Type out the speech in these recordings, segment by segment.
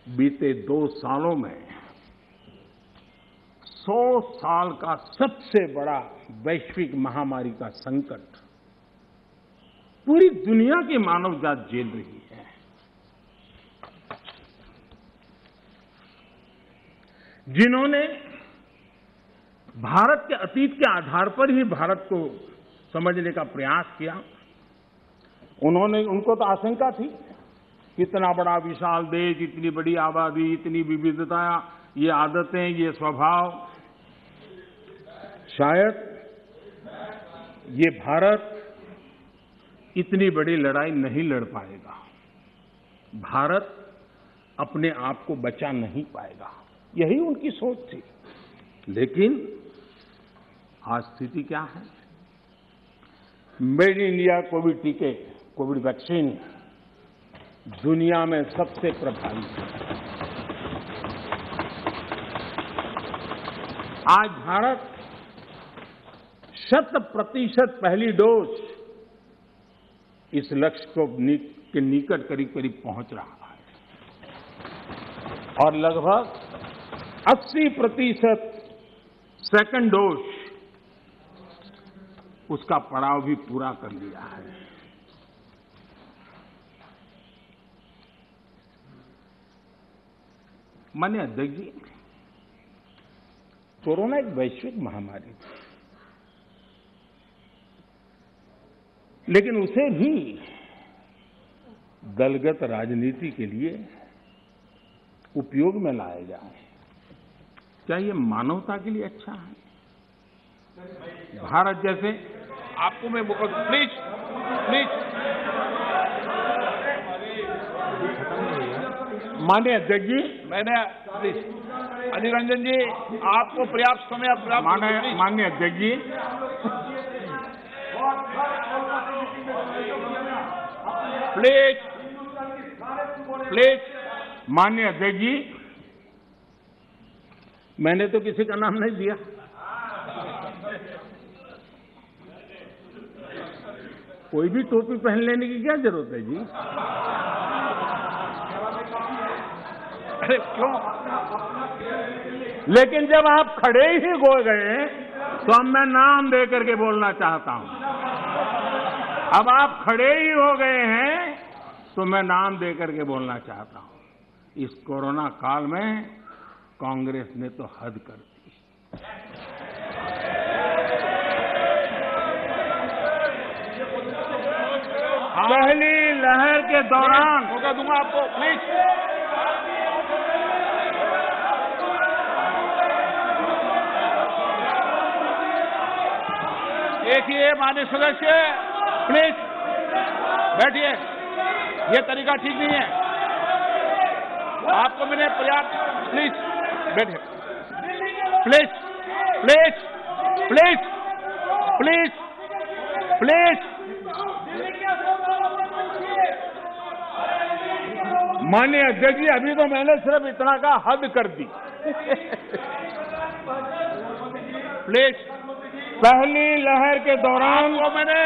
बीते 2 सालों में 100 साल का सबसे बड़ा वैश्विक महामारी का संकट पूरी दुनिया की मानव जात झेल रही है। जिन्होंने भारत के अतीत के आधार पर ही भारत को समझने का प्रयास किया, उनको तो आशंका थी, कितना बड़ा विशाल देश, इतनी बड़ी आबादी, इतनी विविधता, ये आदतें, ये स्वभाव, शायद ये भारत इतनी बड़ी लड़ाई नहीं लड़ पाएगा, भारत अपने आप को बचा नहीं पाएगा, यही उनकी सोच थी। लेकिन आज स्थिति क्या है? मेड इन इंडिया कोविड टीके, कोविड वैक्सीन दुनिया में सबसे प्रभावी है। आज भारत 100% पहली डोज इस लक्ष्य के निकट करीब पहुंच रहा है और लगभग 80% सेकंड डोज उसका पड़ाव भी पूरा कर लिया है। माननीय अध्यक्ष जी, कोरोना एक वैश्विक महामारी है, लेकिन उसे भी दलगत राजनीति के लिए उपयोग में लाया जाए, क्या ये मानवता के लिए अच्छा है? भारत जैसे, आपको मैं प्लीज माननीय अध्यक्ष जी, मैंने प्लीज अधीर रंजन जी, आपको पर्याप्त समय माननीय अध्यक्ष जी, प्लीज माननीय अध्यक्ष जी, मैंने तो किसी का नाम नहीं दिया। कोई भी टोपी पहन लेने की क्या जरूरत है जी? अरे क्यों? लेकिन जब आप खड़े ही हो गए तो अब मैं नाम दे करके बोलना चाहता हूं। अब आप खड़े ही हो गए हैं तो मैं नाम दे करके बोलना चाहता हूं। इस कोरोना काल में कांग्रेस ने तो हद कर दी। पहली लहर के दौरान मौका दूंगा आपको, प्लीज। देखिए माननीय सदस्य, प्लीज बैठिए, ये तरीका ठीक नहीं है। आपको मैंने पर्याप्त, प्लीज बैठिए, please please please please please. माननीय अध्यक्ष जी, अभी तो मैंने सिर्फ इतना का हद कर दी। प्लीज, पहली लहर के दौरान आपको मैंने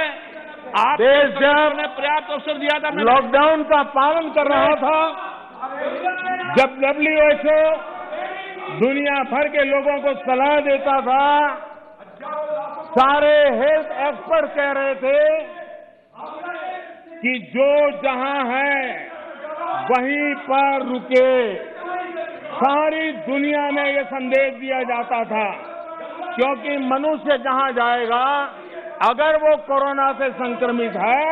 देश जब पर्याप्त अवसर दिया था, लॉकडाउन का पालन कर रहा था, जब WHO दुनिया भर के लोगों को सलाह देता था, सारे हेल्थ एक्सपर्ट कह रहे थे कि जो जहां है वहीं पर रुके। सारी दुनिया में ये संदेश दिया जाता था, क्योंकि मनुष्य जहां जाएगा, अगर वो कोरोना से संक्रमित है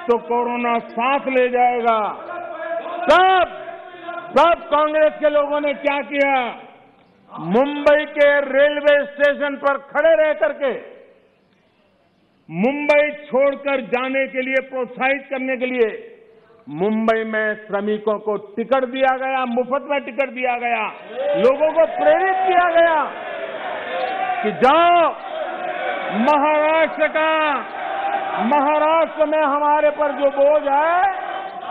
तो कोरोना सांस ले जाएगा। तब कांग्रेस के लोगों ने क्या किया? मुंबई के रेलवे स्टेशन पर खड़े रह करके मुंबई छोड़कर जाने के लिए प्रोत्साहित करने के लिए मुंबई में श्रमिकों को टिकट दिया गया, मुफ्त में टिकट दिया गया, लोगों को प्रेरित किया गया कि जाओ महाराष्ट्र में हमारे पर जो बोझ है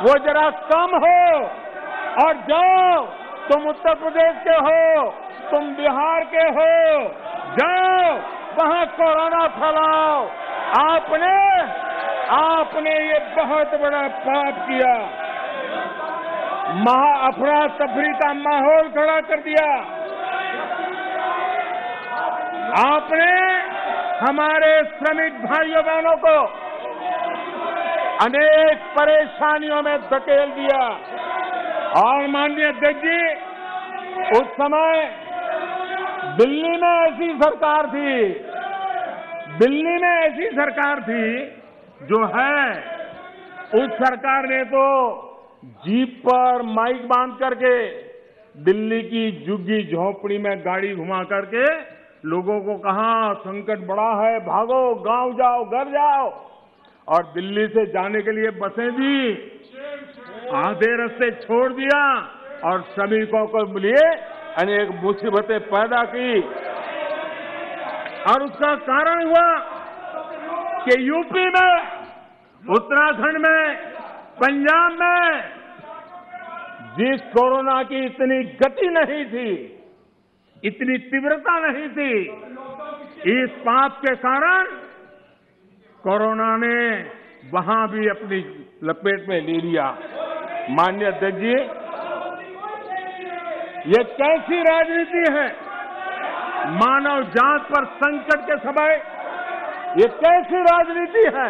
वो जरा कम हो, और जाओ, तुम उत्तर प्रदेश के हो, तुम बिहार के हो, जाओ वहां कोरोना फैलाओ। आपने ये बहुत बड़ा पाप किया। महा अफरा तफरी का माहौल खड़ा कर दिया। आपने हमारे श्रमिक भाइयों बहनों को अनेक परेशानियों में धकेल दिया। और माननीय अध्यक्ष जी, उस समय दिल्ली में ऐसी सरकार थी, दिल्ली में ऐसी सरकार थी जो है, उस सरकार ने तो जीप पर माइक बांध करके दिल्ली की झुग्गी झोपड़ी में गाड़ी घुमा करके लोगों को कहा संकट बड़ा है, भागो, गांव जाओ, घर जाओ। और दिल्ली से जाने के लिए बसें दी, आधे रास्ते छोड़ दिया और श्रमिकों को लिए अनेक मुसीबतें पैदा की। और उसका कारण हुआ कि यूपी में, उत्तराखंड में, पंजाब में जिस कोरोना की इतनी गति नहीं थी, इतनी तीव्रता नहीं थी, इस पाप के कारण कोरोना ने वहां भी अपनी लपेट में ले लिया। माननीय अध्यक्ष जी, ये कैसी राजनीति है? मानव जात पर संकट के समय ये कैसी राजनीति है?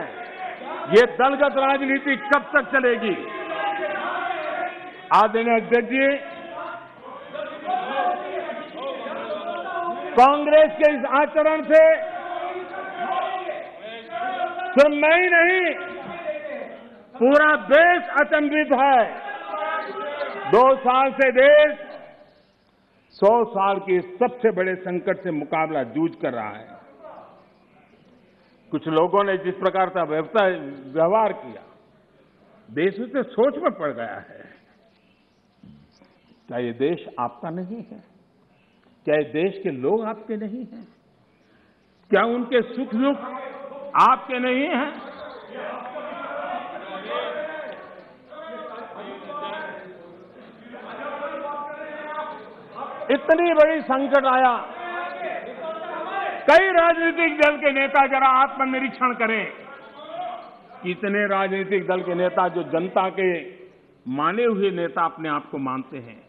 ये दलगत राजनीति कब तक चलेगी? आदरणीय अध्यक्ष जी, कांग्रेस के इस आचरण से सिर्फ मैं ही नहीं, पूरा देश अचंभित है। 2 साल से देश 100 साल के सबसे बड़े संकट से मुकाबला जूझ कर रहा है। कुछ लोगों ने जिस प्रकार का व्यवहार किया, देश उससे सोच में पड़ गया है। क्या ये देश आपका नहीं है? क्या ये देश के लोग आपके नहीं हैं? क्या उनके सुख दुख आपके नहीं हैं? इतनी बड़ी संकट आया, कई राजनीतिक दल के नेता जरा आत्मनिरीक्षण करें। कितने राजनीतिक दल के नेता जो जनता के माने हुए नेता अपने आप को मानते हैं,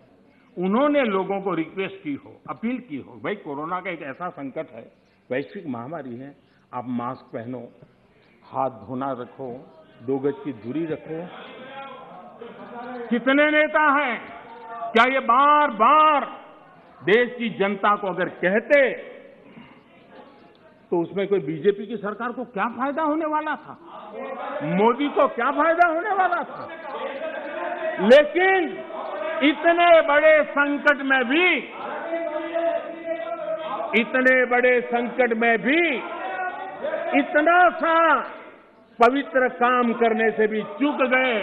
उन्होंने लोगों को रिक्वेस्ट की हो, अपील की हो, भाई कोरोना का एक ऐसा संकट है, वैश्विक महामारी है, आप मास्क पहनो, हाथ धोना रखो, 2 गज की दूरी रखो। कितने नेता हैं? क्या ये बार बार देश की जनता को अगर कहते तो उसमें कोई बीजेपी की सरकार को क्या फायदा होने वाला था? मोदी को क्या फायदा होने वाला था? लेकिन इतने बड़े संकट में भी, इतने बड़े संकट में भी इतना सा पवित्र काम करने से भी चूक गए